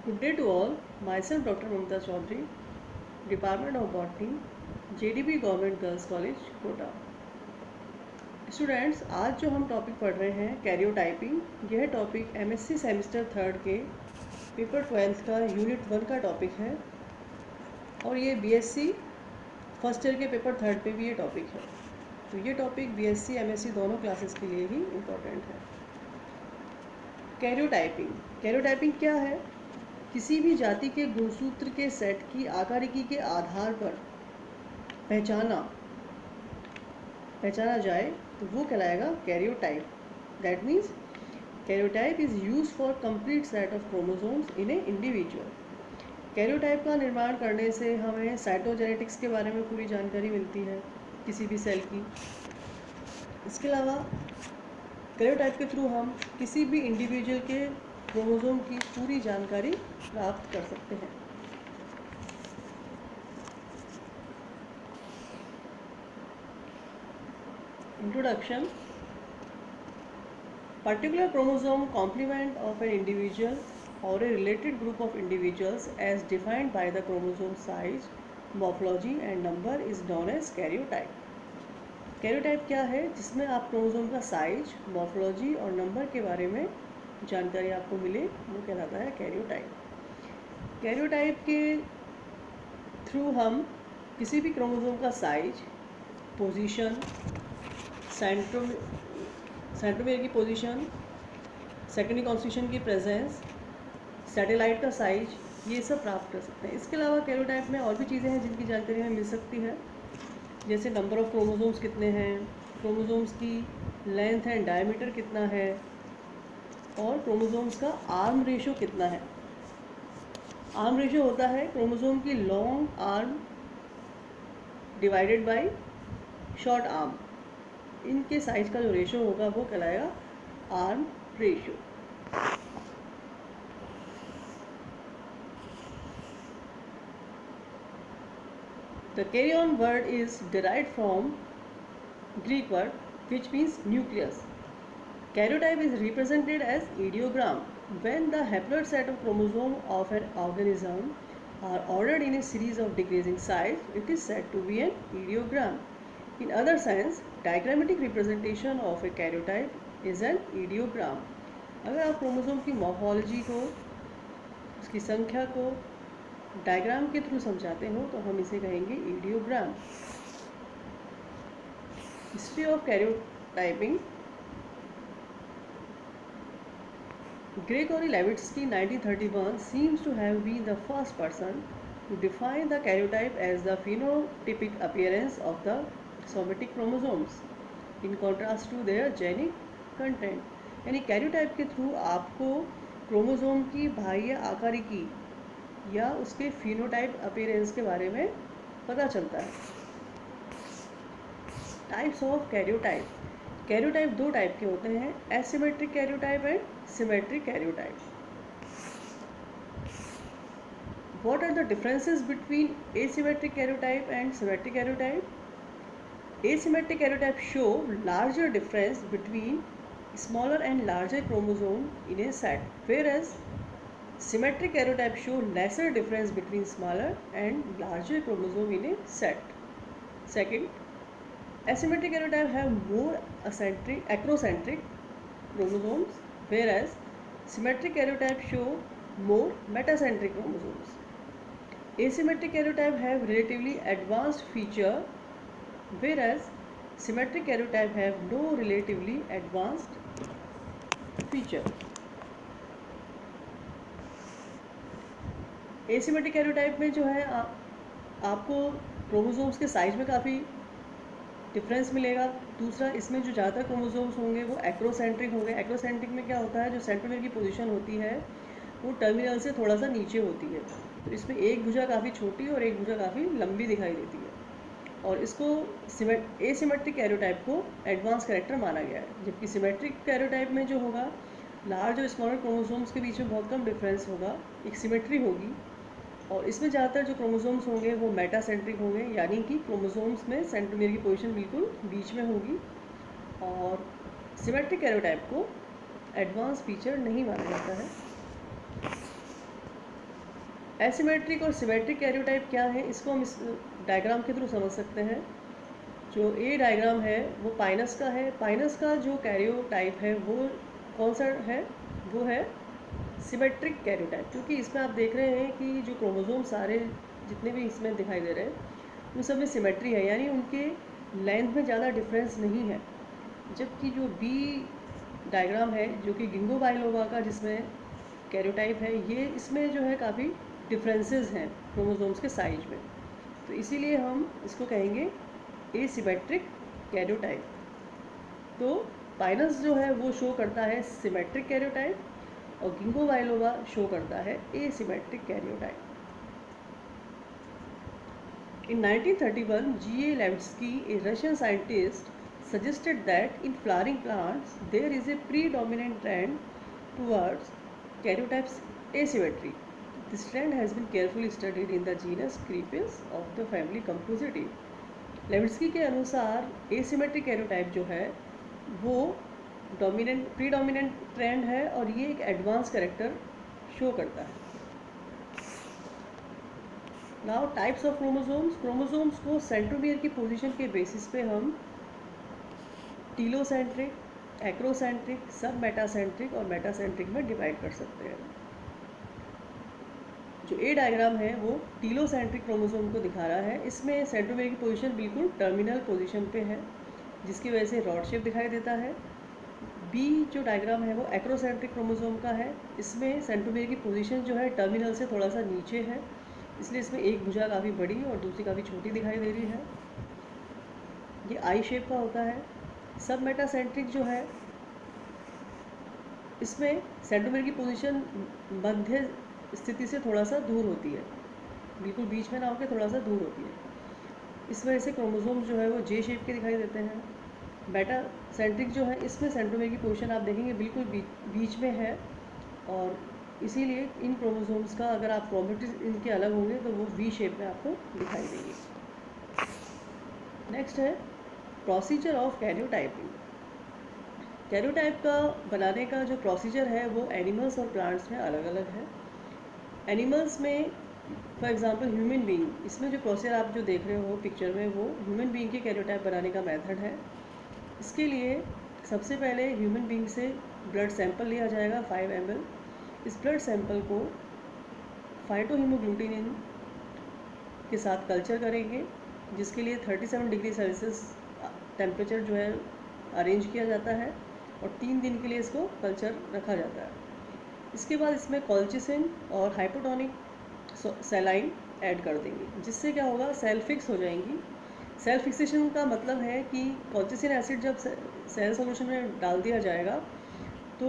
Good day to all. Myself Dr. Mamta Chaudhary, Department of Botany, JDB Government Girls College, कोटा। Students, आज जो हम topic पढ़ रहे हैं कैरियोटाइपिंग, यह टॉपिक MSc सेमेस्टर 3 के पेपर 12 का यूनिट 1 का टॉपिक है और ये BSc फर्स्ट ईयर के पेपर 3 पे भी ये टॉपिक है। तो ये टॉपिक BSc MSc दोनों क्लासेस के लिए ही इम्पोर्टेंट है। कैरियोटाइपिंग क्या है? किसी भी जाति के गुणसूत्र के सेट की आकारिकी के आधार पर पहचाना जाए तो वो कहलाएगा karyotype. That means karyotype is use for complete set of chromosomes in A individual. Karyotype का निर्माण करने से हमें साइटोजेनेटिक्स के बारे में पूरी जानकारी मिलती है किसी भी सेल की। इसके अलावा कैरियोटाइप के थ्रू हम किसी भी इंडिविजुअल के क्रोमोसोम की पूरी जानकारी प्राप्त कर सकते हैं। Introduction. Particular chromosome complement of an individual or a related group of individuals as defined by the chromosome size, morphology and number is known as karyotype. Karyotype क्या है? जिसमें आप क्रोमोसोम का साइज, मॉर्फोलॉजी और नंबर के बारे में जानकारी आपको मिले, वो कहलाता है कैरियोटाइप। कैरियोटाइप के थ्रू हम किसी भी क्रोमोसोम का साइज, पोजीशन, सेंट्रोमेयर की पोजीशन, सेकेंडरी कॉन्स्टिट्यूशन की प्रेजेंस, सैटेलाइट का साइज, ये सब प्राप्त कर सकते हैं। इसके अलावा कैरियोटाइप में और भी चीज़ें हैं जिनकी जानकारी हमें मिल सकती है, जैसे नंबर ऑफ क्रोमोसोम्स कितने हैं, क्रोमोसोम्स की लेंथ एंड डायमीटर कितना है और क्रोमोसोम्स का आर्म रेशो कितना है। आर्म रेशो होता है क्रोमोसोम की long arm divided by short arm. इनके साइज का जो रेशो होगा वो कहलाएगा arm ratio. The carrion word is derived from Greek word which means nucleus. Karyotype is represented as ideogram. When the haploid set of chromosome of an organism are ordered in a series of decreasing size, it is said to be an ideogram. In other sense, diagrammatic representation of a karyotype is an ideogram. अगर आप chromosome की morphology को, उसकी संख्या को diagram के through समझाते हो तो हम इसे कहेंगे ideogram. History of karyotyping. Gregory Levitsky 1931 seems to have been the first person to define the karyotype as the phenotypic appearance of the somatic chromosomes in contrast to their genic content. यानी karyotype के through आपको chromosome की बाह्य आकारिकी या उसके phenotype appearance के बारे में पता चलता है। Types of karyotype. कैरियोटाइप दो टाइप के होते हैं, asymmetric karyotype and symmetric karyotype. What are the differences between asymmetric karyotype and symmetric karyotype? Asymmetric karyotype show larger difference between smaller and larger chromosome in a set, whereas symmetric karyotype show lesser difference between smaller and larger chromosome in a set. Second, asymmetric karyotype have more acrocentric chromosomes, whereas symmetric karyotype show more metacentric chromosomes. Asymmetric karyotype have relatively advanced feature, whereas symmetric karyotype have no relatively advanced feature. Asymmetric karyotype में जो है आपको chromosomes के size में काफ़ी difference मिलेगा। दूसरा, इसमें जो ज़्यादातर क्रोमोसोम्स होंगे वो एक्रोसेंट्रिक होंगे। एक्रोसेंट्रिक में क्या होता है, जो सेंट्रोमेयर की पोजीशन होती है वो टर्मिनल से थोड़ा सा नीचे होती है, तो इसमें एक भुजा काफ़ी छोटी और एक भुजा काफ़ी लंबी दिखाई देती है और इसको एसिमेट्रिक कैरियोटाइप को एडवांस कैरेक्टर माना गया है। जबकि सिमेट्रिक कैरियोटाइप में जो होगा, लार्ज और स्मॉलर क्रोमोसोम्स के बीच में बहुत कम डिफरेंस होगा, एक सिमेट्री होगी और इसमें ज़्यादातर जो क्रोमोसोम्स होंगे वो मेटासेंट्रिक होंगे, यानी कि क्रोमोसोम्स में सेंट्रोमेयर की पोजीशन बिल्कुल बीच में होगी और सिमेट्रिक कैरियोटाइप को एडवांस फीचर नहीं माना जाता है। एसिमेट्रिक और सिमेट्रिक कैरियोटाइप क्या है, इसको हम इस डायग्राम के थ्रू समझ सकते हैं। जो ए डायग्राम है वो पाइनस का है। पाइनस का जो कैरियोटाइप है वो कौन सा है, वो है सिमेट्रिक कैरियोटाइप, क्योंकि इसमें आप देख रहे हैं कि जो क्रोमोसोम सारे जितने भी इसमें दिखाई दे रहे हैं उन सब में सिमेट्री है, यानी उनके लेंथ में ज़्यादा डिफरेंस नहीं है। जबकि जो बी डायग्राम है जो कि गिंगो बाइलोबा का जिसमें कैरियोटाइप है, ये इसमें जो है काफ़ी डिफरेंसेस हैं क्रोमोसोम्स के साइज में, तो इसीलिए हम इसको कहेंगे एसिमेट्रिक कैरियोटाइप। तो पाइनस जो है वो शो करता है सिमेट्रिक कैरियोटाइप और गिंगो बाइलोबा शो करता है asymmetric karyotype. In 1931, G.A. Levitsky, a Russian scientist, suggested that in flowering plants there is a predominant trend towards karyotypes asymmetry. This trend has been carefully studied in the genus Creepes of the family Compositae. लेविट्स्की के अनुसार asymmetric karyotype जो है वो predominant trend है और ये एक advance character show करता है। Now types of chromosomes. Chromosomes को सेंट्रोमियर की पोजीशन के बेसिस पे हम टीलोसेंट्रिक, एक्रोसेंट्रिक, सब मेटासेंट्रिक और मेटासेंट्रिक में डिवाइड कर सकते हैं। जो ए डायग्राम है वो टीलोसेंट्रिक क्रोमोसोम को दिखा रहा है। इसमें सेंट्रोमियर की पोजीशन बिल्कुल टर्मिनल पोजीशन पे है, जिसकी वजह से रॉड शेप दिखाई देता है। बी जो डायग्राम है वो एक्रोसेंट्रिक क्रोमोसोम का है। इसमें सेंट्रोमियर की पोजीशन जो है टर्मिनल से थोड़ा सा नीचे है, इसलिए इसमें एक भुजा काफ़ी बड़ी और दूसरी काफ़ी छोटी दिखाई दे रही है। ये आई शेप का होता है। सब मेटासेंट्रिक जो है इसमें सेंट्रोमियर की पोजीशन मध्य स्थिति से थोड़ा सा दूर होती है, बिल्कुल बीच में ना होकर थोड़ा सा दूर होती है। इस वजह से क्रोमोसोम जो है वो जे शेप के दिखाई देते हैं। बेटा सेंट्रिक जो है इसमें सेंट्रोमियर की पोजीशन आप देखेंगे बिल्कुल बीच में है, और इसीलिए इन क्रोमोसोम्स का अगर आप क्रोमेटिड्स इनके अलग होंगे तो वो वी शेप में आपको दिखाई देंगे। नेक्स्ट है प्रोसीजर ऑफ कैरियोटाइपिंग। कैरियोटाइप का बनाने का जो प्रोसीजर है वो एनिमल्स और प्लांट्स में अलग अलग है। एनिमल्स में फॉर एग्जांपल ह्यूमन बीइंग, इसमें जो प्रोसीजर आप जो देख रहे हो पिक्चर में वो ह्यूमन बीइंग के कैरियोटाइप बनाने का मेथड है। इसके लिए सबसे पहले ह्यूमन बीइंग से ब्लड सैंपल लिया जाएगा 5 ml। इस ब्लड सैंपल को फाइटोहीमोग्लूटिनिन के साथ कल्चर करेंगे, जिसके लिए 37 डिग्री सेल्सियस टेम्परेचर जो है अरेंज किया जाता है और 3 दिन के लिए इसको कल्चर रखा जाता है। इसके बाद इसमें कॉल्चिसिन और हाइपोटोनिक सेलाइन ऐड कर देंगे, जिससे क्या होगा, सेल फिक्स हो जाएंगी। सेल फिक्सेशन का मतलब है कि कॉल्चिसिन एसिड जब सेल सॉल्यूशन में डाल दिया जाएगा तो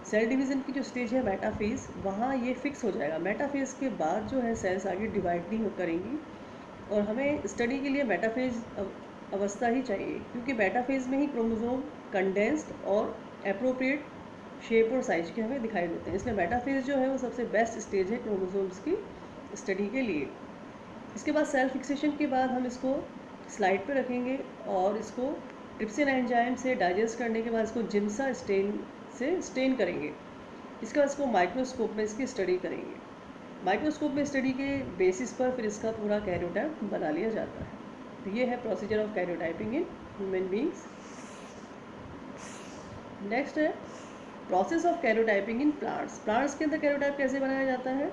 सेल डिवीज़न की जो स्टेज है मेटाफेज, वहाँ ये फिक्स हो जाएगा। मेटाफेज के बाद जो है सेल्स आगे डिवाइड नहीं करेंगी, और हमें स्टडी के लिए मेटाफेज अवस्था ही चाहिए, क्योंकि मेटाफेज में ही क्रोमोसोम कंडेंस्ड और अप्रोप्रिएट शेप और साइज के हमें दिखाई देते हैं। इसलिए मेटाफेज जो है वो सबसे बेस्ट स्टेज है क्रोमोसोम्स की स्टडी के लिए। इसके बाद सेल फिक्सेशन के बाद हम इसको स्लाइड पे रखेंगे और इसको ट्रिप्सिन एंजाइम से डाइजेस्ट करने के बाद इसको जिम्सा स्टेन से स्टेन करेंगे। इसके बाद इसको माइक्रोस्कोप में इसकी स्टडी करेंगे। माइक्रोस्कोप में स्टडी के बेसिस पर फिर इसका पूरा कैरियोटाइप बना लिया जाता है। तो ये है procedure of karyotyping in human beings. Next है process of karyotyping in plants. Plants के अंदर कैरियोटाइप कैसे बनाया जाता है।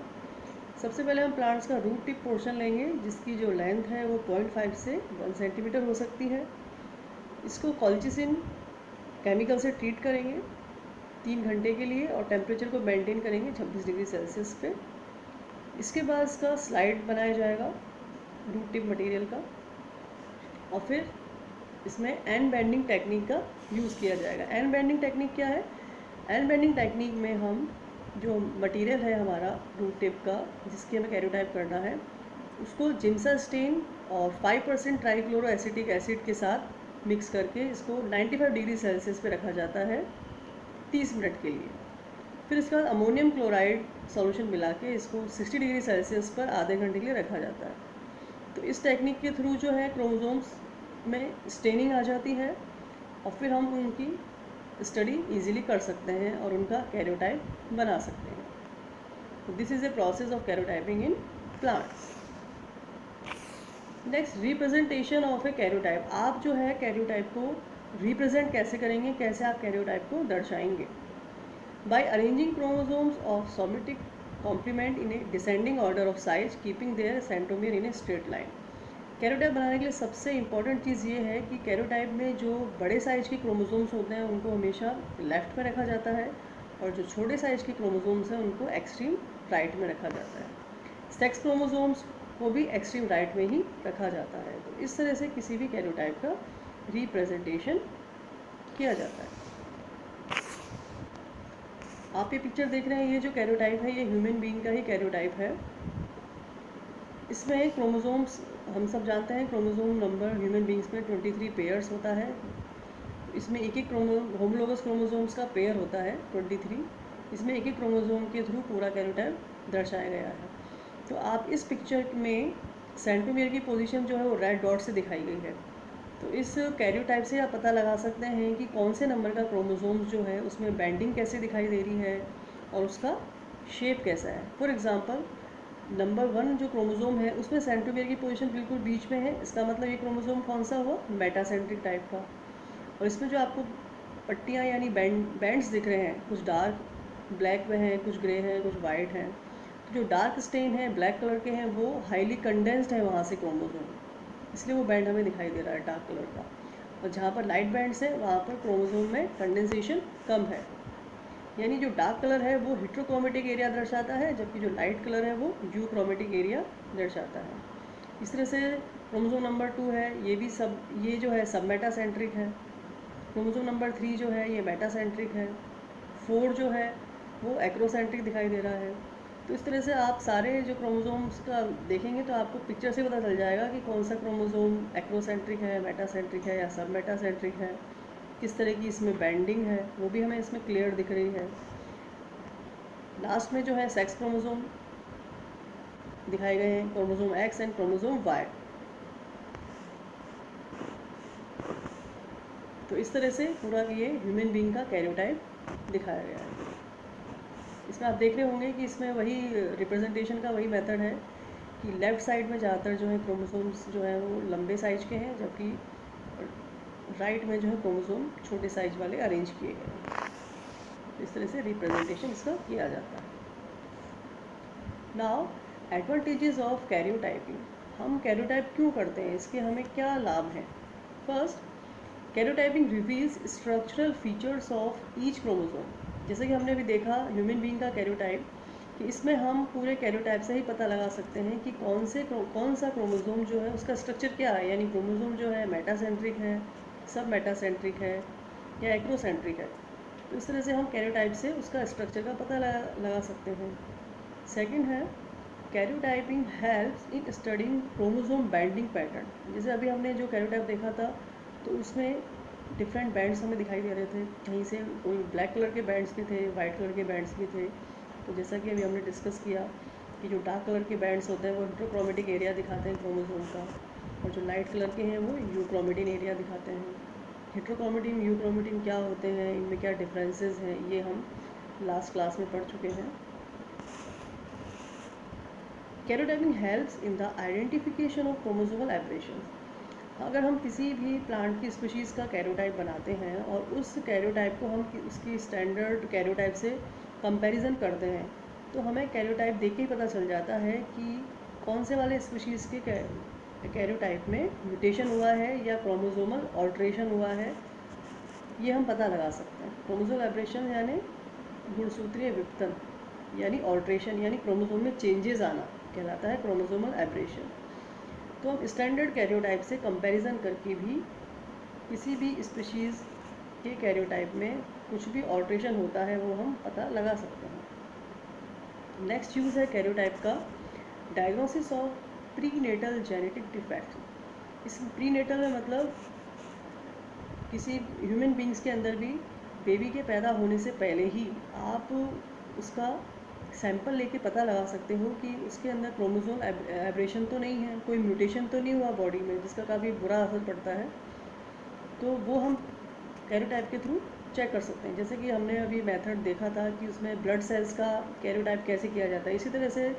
सबसे पहले हम प्लांट्स का रूट टिप पोर्शन लेंगे, जिसकी जो लेंथ है वो 0.5 से 1 सेंटीमीटर हो सकती है। इसको कॉल्चिसिन केमिकल से ट्रीट करेंगे 3 घंटे के लिए और टेम्परेचर को मेंटेन करेंगे 26 डिग्री सेल्सियस पे। इसके बाद इसका स्लाइड बनाया जाएगा रूट टिप मटेरियल का, और फिर इसमें एंड बेंडिंग टेक्निक का यूज़ किया जाएगा। एंड बेंडिंग टेक्निक क्या है। एंड बेंडिंग टेक्निक में हम जो मटेरियल है हमारा रूट टिप का, जिसकी हमें कैरियोटाइप करना है, उसको जिम्सा स्टेन और 5% ट्राइक्लोरो एसिटिक एसिड के साथ मिक्स करके इसको 95 डिग्री सेल्सियस पे रखा जाता है 30 मिनट के लिए। फिर इसके बाद अमोनियम क्लोराइड सॉल्यूशन मिला के इसको 60 डिग्री सेल्सियस पर आधे घंटे के लिए रखा जाता है। तो इस टेक्निक के थ्रू जो है क्रोमोसोम्स में स्टेनिंग आ जाती है और फिर हम उनकी स्टडी इजीली कर सकते हैं और उनका कैरियोटाइप बना सकते हैं। This is a process of karyotyping in plants. Next, representation of a karyotype. आप जो है कैरोटाइप को रिप्रेजेंट कैसे करेंगे, कैसे आप कैरोटाइप को दर्शाएंगे? By arranging chromosomes of somatic complement in a descending order of size keeping their centromere in a straight line. Karyotype बनाने के लिए सबसे इंपॉर्टेंट चीज़ ये है कि कैरोटाइप में जो बड़े साइज के क्रोमोसोम्स होते हैं उनको हमेशा लेफ्ट में रखा जाता है, और जो छोटे साइज के क्रोमोसोम्स हैं उनको एक्सट्रीम राइट में रखा जाता है। सेक्स क्रोमोसोम्स को भी एक्सट्रीम राइट में ही रखा जाता है। तो इस तरह से किसी भी कैरोटाइप का रिप्रेजेंटेशन किया जाता है। आप ये पिक्चर देख रहे हैं, ये जो कैरोटाइप है ये ह्यूमन बीइंग का ही कैरोटाइप है। इसमें क्रोमोसोम्स हम सब जानते हैं, क्रोमोसोम नंबर ह्यूमन बीइंग्स में 23 पेयर्स होता है। इसमें एक एक होमोलोगस क्रोमोसोम्स का पेयर होता है 23। इसमें एक एक क्रोमोसोम के थ्रू पूरा कैरोटाइप दर्शाया गया है। तो आप इस पिक्चर में सेंट्रोमियर की पोजीशन जो है वो रेड डॉट से दिखाई गई है। तो इस कैरियोटाइप से आप पता लगा सकते हैं कि कौन से नंबर का क्रोमोसोम्स जो है उसमें बैंडिंग कैसे दिखाई दे रही है और उसका शेप कैसा है। फॉर एग्जांपल, नंबर 1 जो क्रोमोसोम है उसमें सेंट्रोमियर की पोजीशन बिल्कुल बीच में है। इसका मतलब ये क्रोमोसोम कौन सा हुआ? मेटासेंट्रिक टाइप का। और इसमें जो आपको पट्टियाँ यानी बैंड्स दिख रहे हैं, कुछ डार्क ब्लैक में हैं, कुछ ग्रे हैं, कुछ वाइट हैं। तो जो डार्क स्टेन है, ब्लैक कलर के हैं, वो हाईली कंडेंस्ड है वहाँ से क्रोमोसोम, इसलिए वो बैंड हमें दिखाई दे रहा है डार्क कलर का। और जहाँ पर लाइट बैंड्स है वहाँ पर क्रोमोसोम में कंडेंसेशन कम है, यानी जो डार्क कलर है वो हेट्रोक्रोमेटिक एरिया दर्शाता है, जबकि जो लाइट कलर है वो यूक्रोमेटिक एरिया दर्शाता है। इस तरह से क्रोमोसोम नंबर 2 है, ये जो है सब मेटासेंट्रिक है। क्रोमोसोम नंबर 3 जो है ये मेटासेंट्रिक है। 4 जो है वो एक्रोसेंट्रिक दिखाई दे रहा है। तो इस तरह से आप सारे जो क्रोमोसोम्स का देखेंगे तो आपको पिक्चर से पता चल जाएगा कि कौन सा क्रोमोसोम एक्रोसेंट्रिक है, मेटासेंट्रिक है या सब मेटासेंट्रिक है, किस तरह की इसमें बैंडिंग है वो भी हमें इसमें क्लियर दिख रही है। लास्ट में जो है सेक्स क्रोमोसोम दिखाए गए हैं, chromosome X and chromosome Y. तो इस तरह से पूरा ये ह्यूमन बीइंग का कैरियोटाइप दिखाया गया है। इसमें आप देख रहे होंगे कि इसमें वही रिप्रेजेंटेशन का वही मेथड है कि लेफ़्ट साइड में ज़्यादातर जो है क्रोमोसोम्स जो है वो लंबे साइज के हैं, जबकि राइट में जो है क्रोमोसोम छोटे साइज वाले अरेंज किए गए हैं। इस तरह से रिप्रेजेंटेशन इसका किया जाता है। Now, advantages of karyotyping. हम कैरियोटाइप क्यों करते हैं, इसके हमें क्या लाभ हैं? First, karyotyping reveals structural features of each chromosome. जैसे कि हमने भी देखा ह्यूमन बीइंग का कैरियोटाइप, कि इसमें हम पूरे कैरियोटाइप से ही पता लगा सकते हैं कि कौन सा क्रोमोसोम जो है उसका स्ट्रक्चर क्या है, यानी क्रोमोसोम जो है मेटासेंट्रिक है, सब मेटासेंट्रिक है या एक्रोसेंट्रिक है। तो इस तरह से हम कैरियोटाइप से उसका स्ट्रक्चर का पता लगा सकते हैं। सेकंड है, karyotyping helps in studying chromosome banding pattern. जैसे अभी हमने जो कैरियोटाइप देखा था तो उसमें डिफरेंट बैंड्स हमें दिखाई दे रहे थे, कहीं से कोई ब्लैक कलर के बैंड्स भी थे, वाइट कलर के बैंड्स भी थे। तो जैसा कि अभी हमने डिस्कस किया कि जो डार्क कलर के बैंड्स होते हैं वो हेट्रोक्रोमेटिक एरिया दिखाते हैं क्रोमोसोम का, और जो लाइट कलर के हैं वो यूक्रोमेटिन एरिया दिखाते हैं। हेट्रोक्रोमेटिन यूक्रोमेटिन क्या होते हैं, इनमें क्या डिफरेंसेस हैं, ये हम लास्ट क्लास में पढ़ चुके हैं। Karyotyping helps in the identification of chromosomal aberration. अगर हम किसी भी प्लांट की स्पीशीज़ का कैरियोटाइप बनाते हैं और उस कैरियोटाइप को हम उसकी स्टैंडर्ड कैरियोटाइप से कंपैरिजन करते हैं, तो हमें कैरियोटाइप देख के ही पता चल जाता है कि कौन से वाले स्पीशीज़ के कैरियोटाइप में म्यूटेशन हुआ है या क्रोमोसोमल ऑल्ट्रेशन हुआ है, ये हम पता लगा सकते हैं। क्रोमोसोमल एब्रेशन यानी गुणसूत्रीय विपतन, यानी ऑल्ट्रेशन यानी क्रोमोसोम में चेंजेस आना कहलाता है क्रोमोसोमल एब्रेशन। तो हम स्टैंडर्ड कैरियोटाइप से कंपैरिजन करके भी किसी भी स्पीशीज़ के कैरियोटाइप में कुछ भी ऑल्ट्रेशन होता है वो हम पता लगा सकते हैं। नेक्स्ट यूज़ है कैरियोटाइप का diagnosis of prenatal genetic defect. इस प्रीनेटल में मतलब किसी ह्यूमन बींग्स के अंदर भी बेबी के पैदा होने से पहले ही आप उसका सैंपल लेके पता लगा सकते हो कि उसके अंदर क्रोमोसोम एब्रेशन तो नहीं है, कोई म्यूटेशन तो नहीं हुआ बॉडी में जिसका काफ़ी बुरा असर पड़ता है। तो वो हम कैरियोटाइप के थ्रू चेक कर सकते हैं। जैसे कि हमने अभी मेथड देखा था कि उसमें ब्लड सेल्स का कैरियोटाइप कैसे किया जाता है, इसी तरह से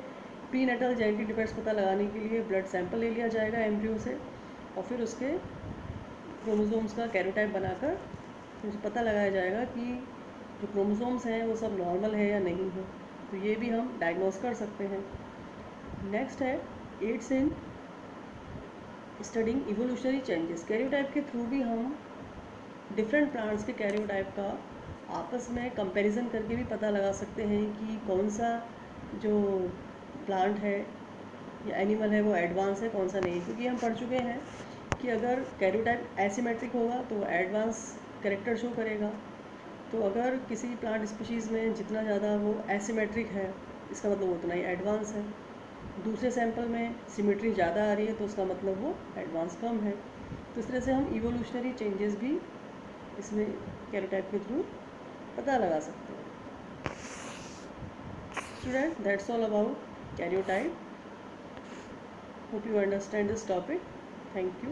प्रीनेटल जेनेटिक डिफेक्ट्स पता लगाने के लिए ब्लड सैंपल ले लिया जाएगा एम्ब्रियो से, और फिर उसके क्रोमोसोम्स का कैरियोटाइप बनाकर फिर पता लगाया जाएगा कि जो क्रोमोसोम्स हैं वो सब नॉर्मल है या नहीं है। तो ये भी हम डायग्नोस कर सकते हैं। नेक्स्ट है aids in studying evolutionary changes. Karyotype के थ्रू भी हम डिफरेंट प्लांट्स के कैरियोटाइप का आपस में कंपैरिजन करके भी पता लगा सकते हैं कि कौन सा जो प्लांट है या एनिमल है वो एडवांस है, कौन सा नहीं। क्योंकि हम पढ़ चुके हैं कि अगर कैरियोटाइप एसिमेट्रिक होगा तो एडवांस कैरेक्टर शो करेगा। तो अगर किसी प्लांट स्पीशीज़ में जितना ज़्यादा वो एसिमेट्रिक है, इसका मतलब उतना ही एडवांस है। दूसरे सैंपल में सिमेट्री ज़्यादा आ रही है तो उसका मतलब वो एडवांस कम है। तो इस तरह से हम इवोल्यूशनरी चेंजेस भी इसमें कैरियोटाइप के थ्रू पता लगा सकते हैं। Student, that's all about karyotype. Hope you understand this topic. Thank you.